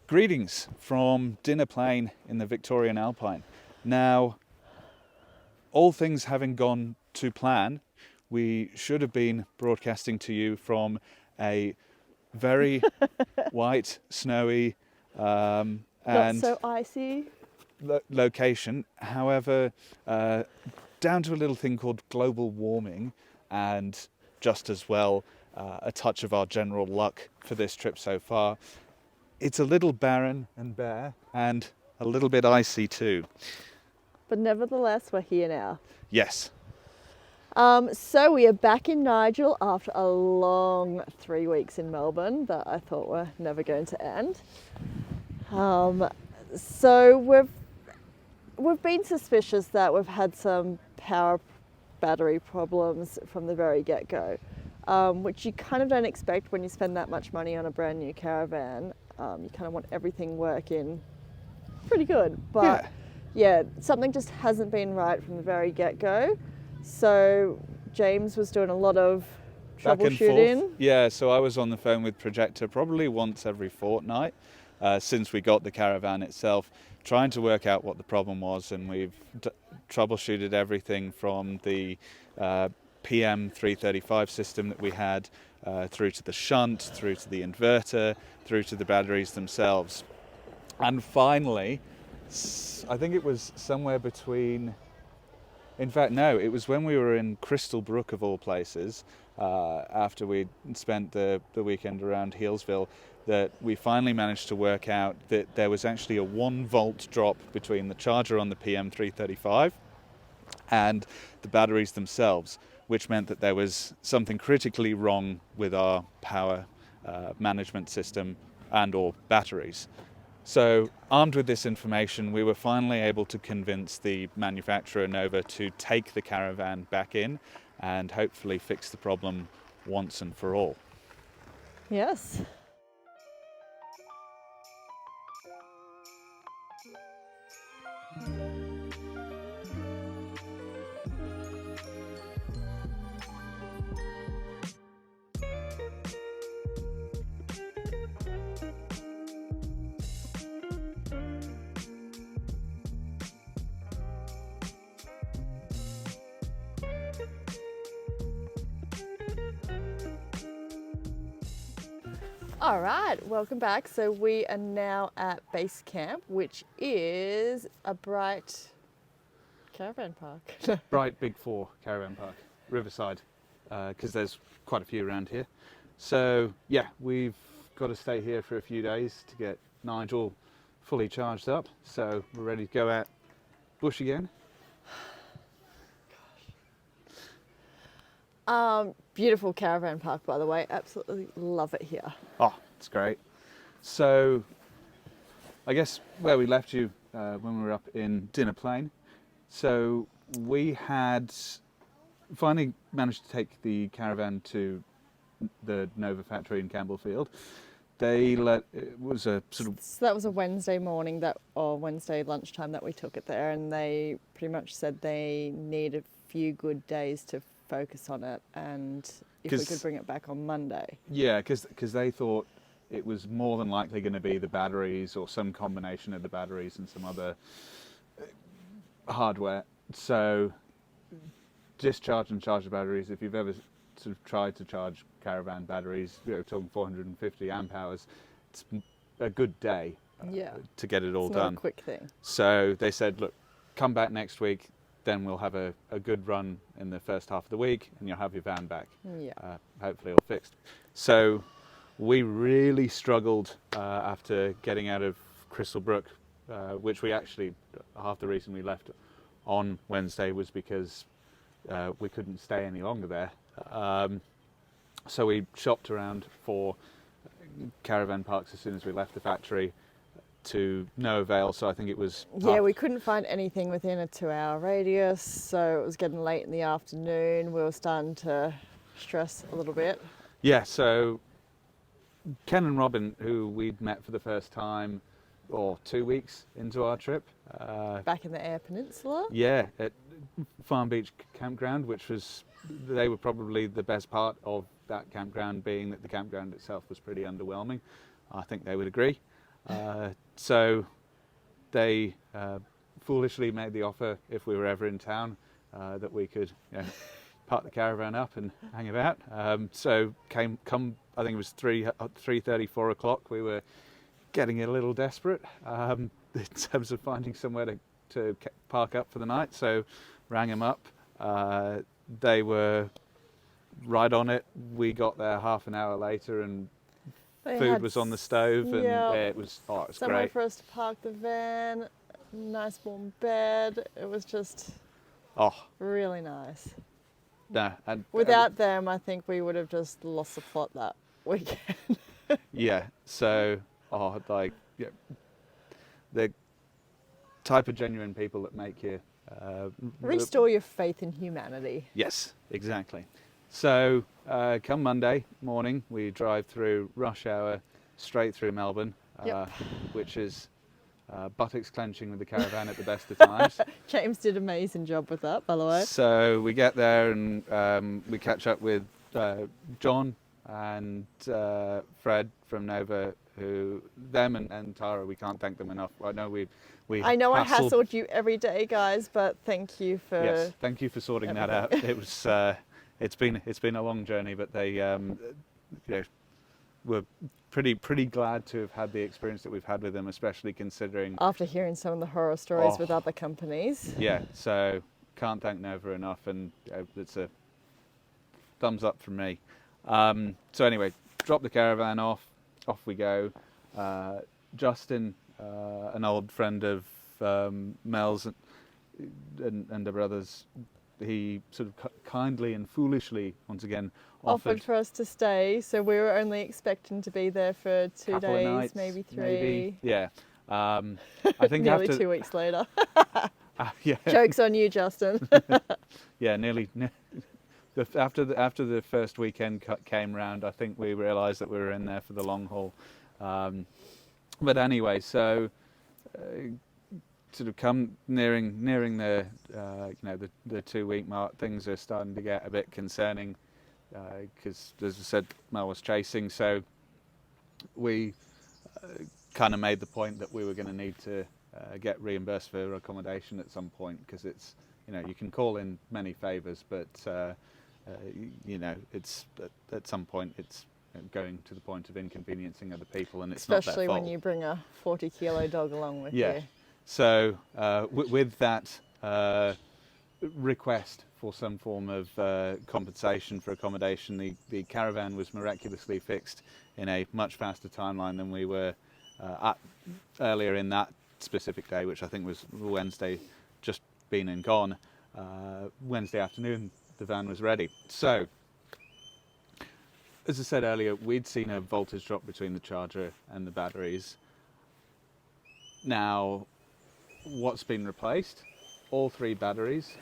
Greetings from Dinner Plain in the Victorian Alpine. Now, all things having gone to plan, we should have been broadcasting to you from a very white, snowy, and Not so icy. location. However, down to a little thing called global warming, and just as well a touch of our general luck for this trip so far, it's a little barren and bare and a little bit icy too. But nevertheless, we're here now. Yes. So we are back in Nigel after a long 3 weeks in Melbourne that I thought were never going to end. So we've been suspicious that we've had some power battery problems from the very get-go, which you kind of don't expect when you spend that much money on a brand new caravan. You kind of want everything working pretty good, but yeah, something just hasn't been right from the very get-go. So James was doing a lot of troubleshooting. Yeah, so I was on the phone with Projector probably once every fortnight since we got the caravan itself, trying to work out what the problem was, and we've troubleshooted everything from the PM335 system that we had through to the shunt, through to the inverter, through to the batteries themselves. And finally, I think it was somewhere between, in fact, no, it was when we were in Crystal Brook of all places, after we'd spent the weekend around Healesville, that we finally managed to work out that there was actually a 1 volt drop between the charger on the PM335 and the batteries themselves, which meant that there was something critically wrong with our power management system and or batteries. So armed with this information, we were finally able to convince the manufacturer Nova to take the caravan back in and hopefully fix the problem once and for all. Yes. All right, welcome back. So we are now at base camp, which is a Bright caravan park. Bright Big Four Caravan Park, Riverside, because there's quite a few around here. So yeah, we've got to stay here for a few days to get Nigel fully charged up. So we're ready to go out bush again. Beautiful caravan park, by the way. Absolutely love it here. Oh, it's great. So I guess where we left you when we were up in Dinner Plain, so we had finally managed to take the caravan to the Nova factory in Campbellfield. It was a sort of... So that was a Wednesday morning or Wednesday lunchtime that we took it there, and they pretty much said they need a few good days to focus on it, and if we could bring it back on Monday. Yeah, because they thought it was more than likely going to be the batteries or some combination of the batteries and some other hardware. So discharge and charge the batteries. If you've ever sort of tried to charge caravan batteries, talking 450 amp hours, it's a good day to get it all it's done. Not a quick thing. So they said, look, come back next week, then we'll have a good run in the first half of the week and you'll have your van back. Yeah. Hopefully all fixed. So we really struggled after getting out of Crystal Brook, which we actually, half the reason we left on Wednesday was because we couldn't stay any longer there. So we shopped around for caravan parks as soon as we left the factory, to no avail. So I think it was... Yeah, we couldn't find anything within a 2-hour radius, so it was getting late in the afternoon. We were starting to stress a little bit. Yeah, so Ken and Robin, who we'd met for the first time, 2 weeks into our trip. Back in the Eyre Peninsula? Yeah, at Farm Beach Campground, they were probably the best part of that campground, being that the campground itself was pretty underwhelming. I think they would agree. So they foolishly made the offer if we were ever in town that we could park the caravan up and hang about. So I think it was 3:30, 4 o'clock. We were getting a little desperate in terms of finding somewhere to park up for the night. So rang them up. They were right on it. We got there half an hour later and food was on the stove, and it was somewhere great. for us to park the van, nice warm bed. It was just really nice. No, and Without them, I think we would have just lost the plot that weekend. yeah. So the type of genuine people that make you Restore your faith in humanity. Yes, exactly. So come Monday morning, we drive through rush hour straight through Melbourne, which is buttocks clenching with the caravan at the best of times. James did an amazing job with that, by the way. So we get there and we catch up with John and Fred from Nova, and Tara, we can't thank them enough. I know I hassled you every day, guys, but thank you for... Yes, thank you for sorting that out. It was... It's been a long journey, but they were pretty glad to have had the experience that we've had with them, especially considering after hearing some of the horror stories with other companies. Yeah, so can't thank Nova enough, and it's a thumbs up from me. So anyway, drop the caravan off we go. Justin, an old friend of Mel's and the brothers, he sort of kindly and foolishly, once again, offered for us to stay. So we were only expecting to be there for 2 days, nights, maybe 3. Maybe. Yeah. I think nearly 2 weeks later. Yeah. Joke's on you, Justin. Yeah, nearly. After the first weekend came round, I think we realised that we were in there for the long haul. But anyway, so sort of come nearing the the 2 week mark, things are starting to get a bit concerning because, as I said, Mel was chasing. So we kind of made the point that we were going to need to get reimbursed for accommodation at some point, because it's you can call in many favours, but it's at some point it's going to the point of inconveniencing other people, and it's especially not their fault. When you bring a 40-kilo dog along with you. So with that request for some form of compensation for accommodation, the caravan was miraculously fixed in a much faster timeline than we were at earlier in that specific day, which I think was Wednesday, just been and gone. Wednesday afternoon, the van was ready. So, as I said earlier, we'd seen a voltage drop between the charger and the batteries. Now, what's been replaced? All 3 batteries.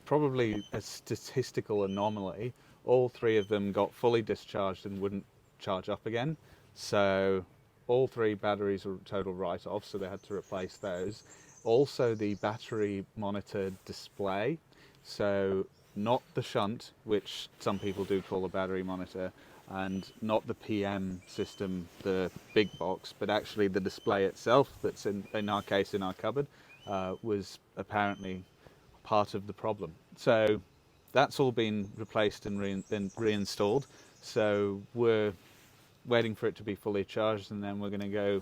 Probably a statistical anomaly. All 3 of them got fully discharged and wouldn't charge up again. So all 3 batteries were total write-offs, so they had to replace those. Also, the battery monitor display. So not the shunt, which some people do call a battery monitor, and not the PM system, the big box, but actually the display itself that's in our case in our cupboard was apparently part of the problem. So that's all been replaced and reinstalled. So we're waiting for it to be fully charged, and then we're going to go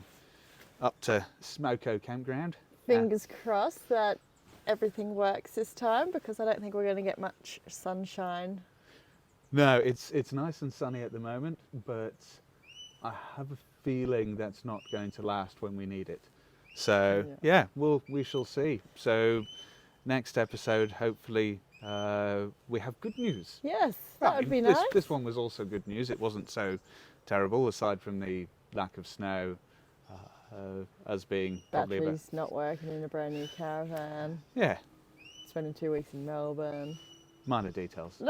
up to Smoko Campground. Fingers crossed that everything works this time, because I don't think we're going to get much sunshine. No, it's nice and sunny at the moment, but I have a feeling that's not going to last when we need it. So yeah, we shall see. So next episode, hopefully we have good news. Yes, that would be nice. This one was also good news. It wasn't so terrible, aside from the lack of snow, as being probably batteries not working in a brand new caravan. Yeah. Spending 2 weeks in Melbourne. Minor details.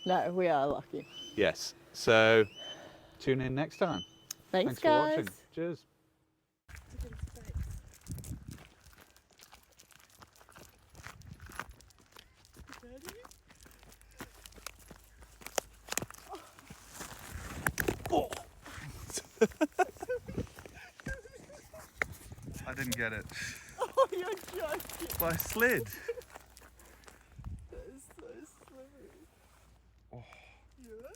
No, we are lucky. Yes. So tune in next time. Thanks for guys. watching. Cheers. Oh. didn't get it. Oh, you're joking. But I slid. That is so slippery. Oh. You alright?